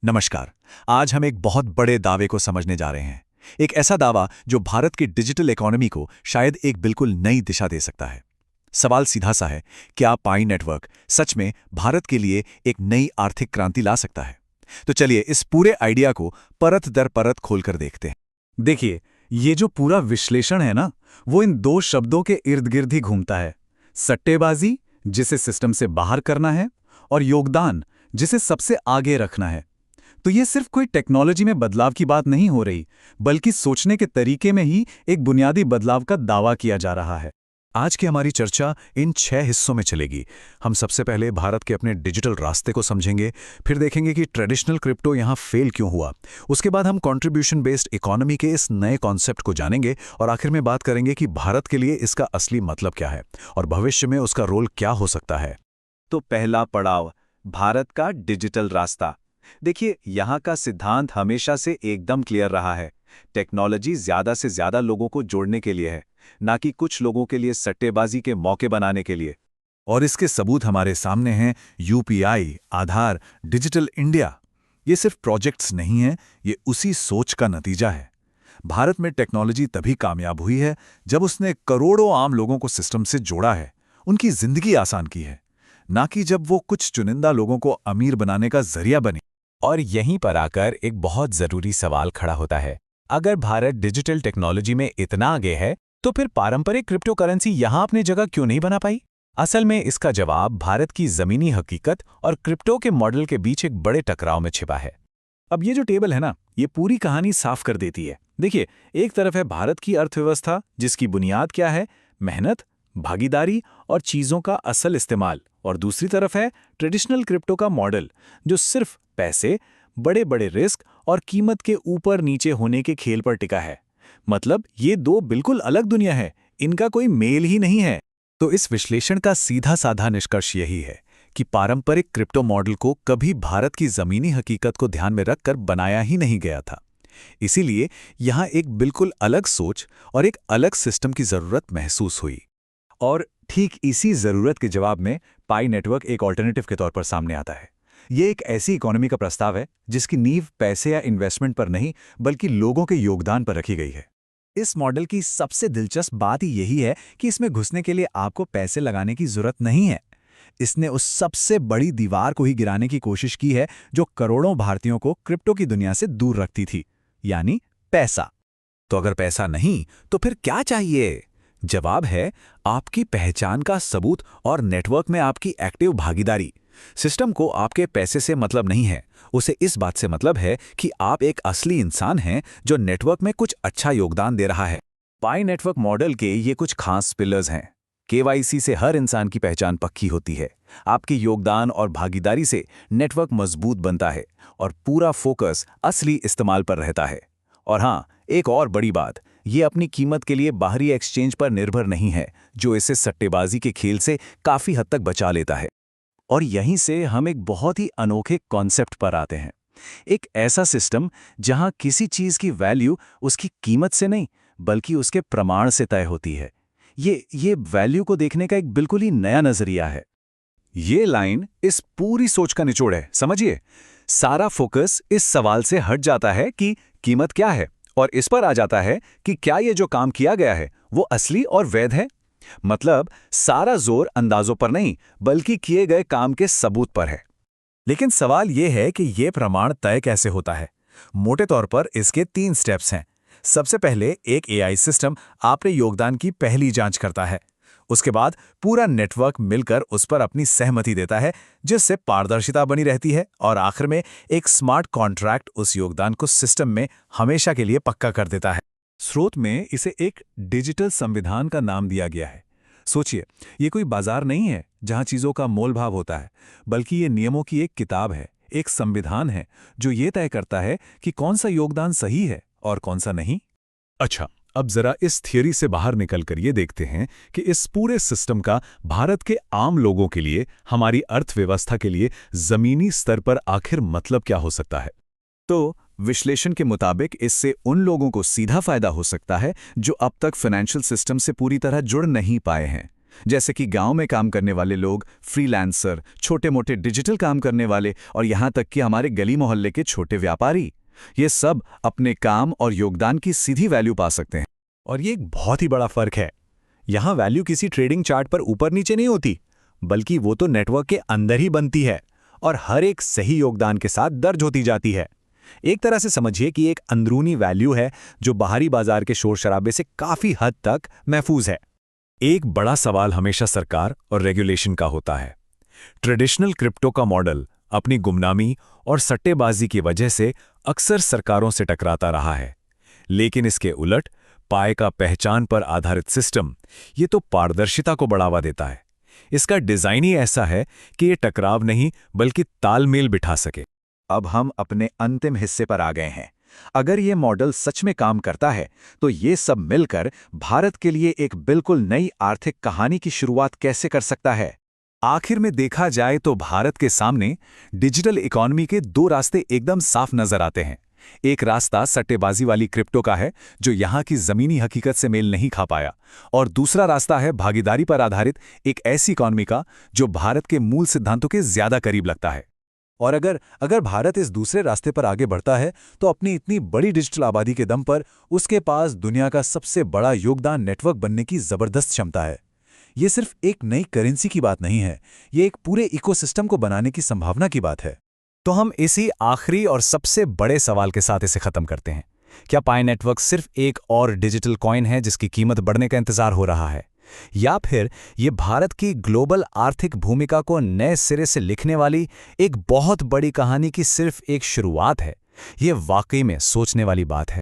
नमस्कार। आज हम एक बहुत बड़े दावे को समझने जा रहे हैं। एक ऐसा दावा जो भारत की डिजिटल इकोनॉमी को शायद एक बिल्कुल नई दिशा दे सकता है। सवाल सीधा सा है, क्या पाई नेटवर्क सच में भारत के लिए एक नई आर्थिक क्रांति ला सकता है? तो चलिए इस पूरे आइडिया को परत दर परत खोलकर देखते हैं। देखिए, ये जो पूरा विश्लेषण है ना, वो इन दो शब्दों के इर्द गिर्द ही घूमता है। सट्टेबाजी, जिसे सिस्टम से बाहर करना है, और योगदान, जिसे सबसे आगे रखना है। तो ये सिर्फ कोई टेक्नोलॉजी में बदलाव की बात नहीं हो रही, बल्कि सोचने के तरीके में ही एक बुनियादी बदलाव का दावा किया जा रहा है। आज की हमारी चर्चा इन 6 हिस्सों में चलेगी। हम सबसे पहले भारत के अपने डिजिटल रास्ते को समझेंगे, फिर देखेंगे कि ट्रेडिशनल क्रिप्टो यहाँ फेल क्यों हुआ। उसके बाद हम कंट्रीब्यूशन बेस्ड इकोनॉमी के इस नए कॉन्सेप्ट को जानेंगे और आखिर में बात करेंगे कि भारत के लिए इसका असली मतलब क्या है और भविष्य में उसका रोल क्या हो सकता है। तो पहला पड़ाव, भारत का डिजिटल रास्ता। देखिए, यहाँ का सिद्धांत हमेशा से एकदम क्लियर रहा है। टेक्नोलॉजी ज्यादा से ज्यादा लोगों को जोड़ने के लिए है, ना कि कुछ लोगों के लिए सट्टेबाजी के मौके बनाने के लिए। और इसके सबूत हमारे सामने हैं। यूपीआई, आधार, डिजिटल इंडिया। ये सिर्फ प्रोजेक्ट्स नहीं हैं, ये उसी सोच का नतीजा है। भारत में टेक्नोलॉजी तभी कामयाब हुई है जब उसने करोड़ों आम लोगों को सिस्टम से जोड़ा है, उनकी जिंदगी आसान की है, ना कि जब वो कुछ चुनिंदा लोगों को अमीर बनाने का जरिया बनी। और यहीं पर आकर एक बहुत जरूरी सवाल खड़ा होता है। अगर भारत डिजिटल टेक्नोलॉजी में इतना आगे है, तो फिर पारंपरिक क्रिप्टो करेंसी यहां अपनी जगह क्यों नहीं बना पाई? असल में इसका जवाब भारत की जमीनी हकीकत और क्रिप्टो के मॉडल के बीच एक बड़े टकराव में छिपा है। अब ये जो टेबल है ना, ये पूरी कहानी साफ कर देती है। देखिए, एक तरफ है भारत की अर्थव्यवस्था, जिसकी बुनियाद क्या है? मेहनत, भागीदारी और चीजों का असल इस्तेमाल। और दूसरी तरफ है ट्रेडिशनल क्रिप्टो का मॉडल, जो सिर्फ पैसे, बड़े बड़े रिस्क और कीमत के ऊपर नीचे होने के खेल पर टिका है। मतलब ये दो बिल्कुल अलग दुनिया है, इनका कोई मेल ही नहीं है। तो इस विश्लेषण का सीधा साधा निष्कर्ष यही है कि पारंपरिक क्रिप्टो मॉडल को कभी भारत की जमीनी हकीकत को ध्यान में रखकर बनाया ही नहीं गया था। इसीलिए यहाँ एक बिल्कुल अलग सोच और एक अलग सिस्टम की जरूरत महसूस हुई। और ठीक इसी जरूरत के जवाब में पाई नेटवर्क एक ऑल्टरनेटिव के तौर पर सामने आता है। ये एक ऐसी इकोनॉमी का प्रस्ताव है जिसकी नींव पैसे या इन्वेस्टमेंट पर नहीं, बल्कि लोगों के योगदान पर रखी गई है। इस मॉडल की सबसे दिलचस्प बात ही यही है कि इसमें घुसने के लिए आपको पैसे लगाने की जरूरत नहीं है। इसने उस सबसे बड़ी दीवार को ही गिराने की कोशिश की है जो करोड़ों भारतीयों को क्रिप्टो की दुनिया से दूर रखती थी, यानी पैसा। तो अगर पैसा नहीं, तो फिर क्या चाहिए? जवाब है आपकी पहचान का सबूत और नेटवर्क में आपकी एक्टिव भागीदारी। सिस्टम को आपके पैसे से मतलब नहीं है, उसे इस बात से मतलब है कि आप एक असली इंसान हैं जो नेटवर्क में कुछ अच्छा योगदान दे रहा है। पाई नेटवर्क मॉडल के ये कुछ खास पिलर्स हैं। केवाईसी से हर इंसान की पहचान पक्की होती है। आपके योगदान और भागीदारी से नेटवर्क मजबूत बनता है और पूरा फोकस असली इस्तेमाल पर रहता है। और हाँ, एक और बड़ी बात, ये अपनी कीमत के लिए बाहरी एक्सचेंज पर निर्भर नहीं है, जो इसे सट्टेबाजी के खेल से काफी हद तक बचा लेता है। और यहीं से हम एक बहुत ही अनोखे कॉन्सेप्ट पर आते हैं। एक ऐसा सिस्टम जहां किसी चीज की वैल्यू उसकी कीमत से नहीं, बल्कि उसके प्रमाण से तय होती है। ये वैल्यू को देखने का एक बिल्कुल ही नया नजरिया है। ये लाइन इस पूरी सोच का निचोड़ है, समझिए। सारा फोकस इस सवाल से हट जाता है कि कीमत क्या है, और इस पर आ जाता है कि क्या ये जो काम किया गया है वो असली और वैध है। मतलब सारा जोर अंदाजों पर नहीं, बल्कि किए गए काम के सबूत पर है। लेकिन सवाल यह है कि यह प्रमाण तय कैसे होता है। मोटे तौर पर इसके 3 स्टेप्स हैं। सबसे पहले एक एआई सिस्टम आपके योगदान की पहली जांच करता है। उसके बाद पूरा नेटवर्क मिलकर उस पर अपनी सहमति देता है, जिससे पारदर्शिता बनी रहती है। और आखिर में एक स्मार्ट कॉन्ट्रैक्ट उस योगदान को सिस्टम में हमेशा के लिए पक्का कर देता है। स्रोत में इसे एक डिजिटल संविधान का नाम दिया गया है। सोचिए, ये कोई बाजार नहीं है जहां चीजों का मोल भाव होता है, बल्कि ये नियमों की एक किताब है, एक संविधान है जो ये तय करता है कि कौन सा योगदान सही है और कौन सा नहीं। अच्छा, अब जरा इस थियरी से बाहर निकलकर ये देखते हैं कि इस पूरे सिस्टम का भारत के आम लोगों के लिए, हमारी अर्थव्यवस्था के लिए जमीनी स्तर पर आखिर मतलब क्या हो सकता है। तो विश्लेषण के मुताबिक इससे उन लोगों को सीधा फायदा हो सकता है जो अब तक फाइनेंशियल सिस्टम से पूरी तरह जुड़ नहीं पाए हैं। जैसे कि गांव में काम करने वाले लोग, फ्रीलांसर, छोटे मोटे डिजिटल काम करने वाले और यहाँ तक कि हमारे गली मोहल्ले के छोटे व्यापारी, ये सब अपने काम और योगदान की सीधी वैल्यू पा सकते हैं। और ये एक बहुत ही बड़ा फर्क है। यहाँ वैल्यू किसी ट्रेडिंग चार्ट पर ऊपर नीचे नहीं होती, बल्कि वो तो नेटवर्क के अंदर ही बनती है और हर एक सही योगदान के साथ दर्ज होती जाती है। एक तरह से समझिए कि एक अंदरूनी वैल्यू है जो बाहरी बाजार के शोर शराबे से काफी हद तक महफूज है। एक बड़ा सवाल हमेशा सरकार और रेगुलेशन का होता है। ट्रेडिशनल क्रिप्टो का मॉडल अपनी गुमनामी और सट्टेबाजी की वजह से अक्सर सरकारों से टकराता रहा है, लेकिन इसके उलट पाए का पहचान पर आधारित सिस्टम ये तो पारदर्शिता को बढ़ावा देता है। इसका डिजाइन ही ऐसा है कि ये टकराव नहीं बल्कि तालमेल बिठा सके। अब हम अपने अंतिम हिस्से पर आ गए हैं। अगर ये मॉडल सच में काम करता है तो ये सब मिलकर भारत के लिए एक बिल्कुल नई आर्थिक कहानी की शुरुआत कैसे कर सकता है। आखिर में देखा जाए तो भारत के सामने डिजिटल इकोनॉमी के दो रास्ते एकदम साफ नजर आते हैं। एक रास्ता सट्टेबाजी वाली क्रिप्टो का है जो यहाँ की जमीनी हकीकत से मेल नहीं खा पाया, और दूसरा रास्ता है भागीदारी पर आधारित एक ऐसी इकोनॉमी का जो भारत के मूल सिद्धांतों के ज्यादा करीब लगता है। और अगर भारत इस दूसरे रास्ते पर आगे बढ़ता है तो अपनी इतनी बड़ी डिजिटल आबादी के दम पर उसके पास दुनिया का सबसे बड़ा योगदान नेटवर्क बनने की जबरदस्त क्षमता है। ये सिर्फ एक नई करेंसी की बात नहीं है, ये एक पूरे इकोसिस्टम को बनाने की संभावना की बात है। तो हम इसी आखिरी और सबसे बड़े सवाल के साथ इसे खत्म करते हैं। क्या पाई नेटवर्क सिर्फ एक और डिजिटल कॉइन है जिसकी कीमत बढ़ने का इंतजार हो रहा है, या फिर ये भारत की ग्लोबल आर्थिक भूमिका को नए सिरे से लिखने वाली एक बहुत बड़ी कहानी की सिर्फ एक शुरुआत है? ये वाकई में सोचने वाली बात है।